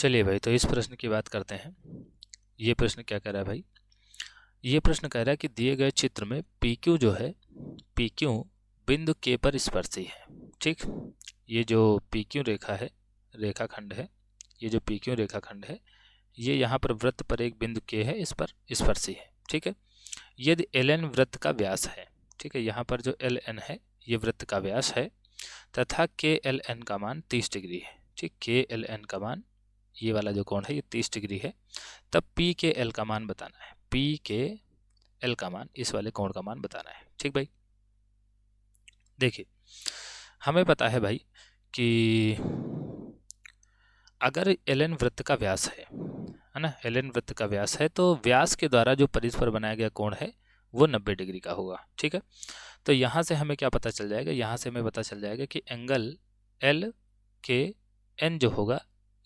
चलिए भाई, तो इस प्रश्न की बात करते हैं। ये प्रश्न क्या कह रहा है भाई? ये प्रश्न कह रहा है कि दिए गए चित्र में PQ जो है, PQ बिंदु K पर स्पर्शी है। ठीक, ये जो PQ रेखा है, रेखाखंड है, ये जो PQ रेखाखंड है, ये यहाँ पर वृत्त पर एक बिंदु K है, इस पर स्पर्शी है। ठीक है, यदि LN वृत्त का व्यास है, ठीक है, यहाँ पर जो LN है ये वृत्त का व्यास है, तथा KLN का मान 30 डिग्री है। ठीक, KLN का मान, ये वाला जो कोण है ये 30 डिग्री है, तब PKL का मान बताना है। PKL का मान, इस वाले कोण का मान बताना है। ठीक भाई, देखिए हमें पता है भाई कि अगर LN वृत्त का व्यास है ना, LN वृत्त का व्यास है, तो व्यास के द्वारा जो परिधि पर बनाया गया कोण है वो 90 डिग्री का होगा। ठीक है, तो यहाँ से हमें क्या पता चल जाएगा, यहाँ से हमें पता चल जाएगा कि एंगल LKN जो होगा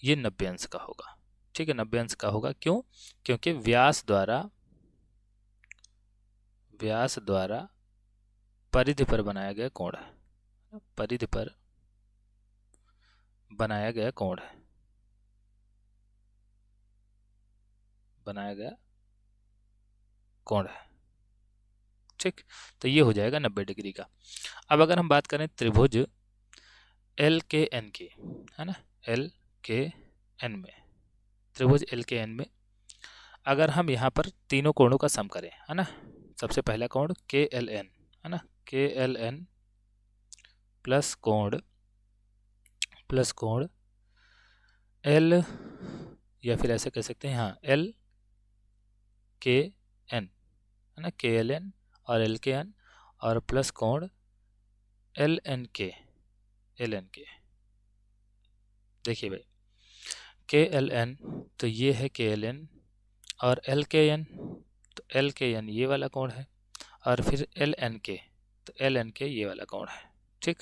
ये 90 अंश का होगा। ठीक है, 90 अंश का होगा। क्यों? क्योंकि व्यास द्वारा परिधि पर बनाया गया कोण है, परिधि पर बनाया गया कोण है, बनाया गया कोण है। ठीक, तो ये हो जाएगा 90 डिग्री का। अब अगर हम बात करें त्रिभुज LKN की, है ना, LKN में, त्रिभुज LKN में अगर हम यहाँ पर तीनों कोणों का सम करें, है ना, सबसे पहला कोण KLN, है ना, KLN प्लस कोण L, या फिर ऐसे कह सकते हैं, हाँ, LKN, है ना, KLN और LKN और प्लस कोण LNK। देखिए भाई, KLN तो ये है KLN, और LKN तो LKN ये वाला कोण है, और फिर LNK तो LNK ये वाला कोण है। ठीक,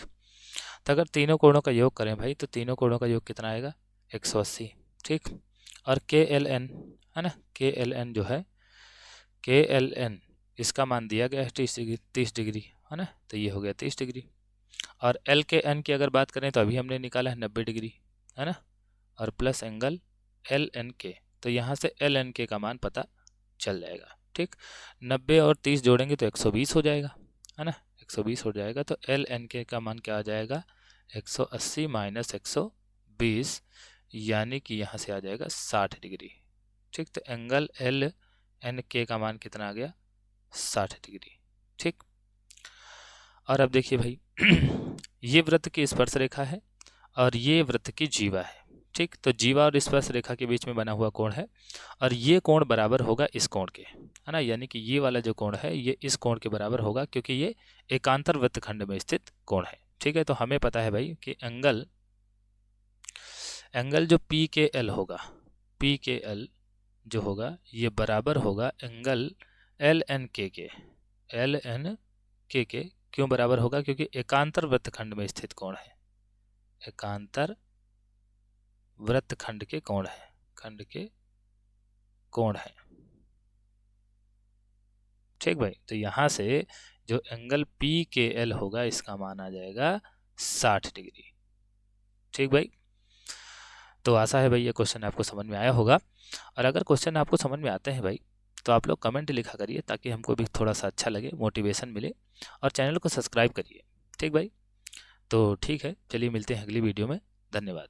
तो अगर तीनों कोणों का योग करें भाई, तो तीनों कोणों का योग कितना आएगा? 180। ठीक, और KLN, है ना, KLN जो है, KLN इसका मान दिया गया है 30 डिग्री, है ना, तो ये हो गया 30 डिग्री। और LKN की अगर बात करें तो अभी हमने निकाला है 90 डिग्री, है ना, और प्लस एंगल LNK, तो यहाँ से LNK का मान पता चल जाएगा। ठीक, 90 और 30 जोड़ेंगे तो 120 हो जाएगा, है ना, 120 हो जाएगा। तो LNK का मान क्या आ जाएगा? 180 माइनस 120, यानी कि यहाँ से आ जाएगा 60 डिग्री। ठीक, तो एंगल LNK का मान कितना आ गया? 60 डिग्री। ठीक, और अब देखिए भाई ये वृत्त की स्पर्श रेखा है और ये वृत्त की जीवा है। ठीक, तो जीवा और स्पर्श रेखा के बीच में बना हुआ कोण है, और ये कोण बराबर होगा इस कोण के, है ना, यानी कि ये वाला जो कोण है ये इस कोण के बराबर होगा, क्योंकि ये एकांतर वृत्तखंड में स्थित कोण है। ठीक है, तो हमें पता है भाई कि एंगल जो PKL होगा, PKL जो होगा ये बराबर होगा एंगल LNK के। LNK के क्यों बराबर होगा? क्योंकि एकांतर वृत्तखंड में स्थित कोण है, एकांतर वृत्तखंड के कोण है, खंड के कोण है। ठीक भाई, तो यहाँ से जो एंगल PKL होगा इसका मान आ जाएगा 60 डिग्री। ठीक भाई, तो आशा है भाई ये क्वेश्चन आपको समझ में आया होगा, और अगर क्वेश्चन आपको समझ में आते हैं भाई तो आप लोग कमेंट लिखा करिए, ताकि हमको भी थोड़ा सा अच्छा लगे, मोटिवेशन मिले, और चैनल को सब्सक्राइब करिए। ठीक भाई, तो ठीक है, चलिए मिलते हैं अगली वीडियो में। धन्यवाद।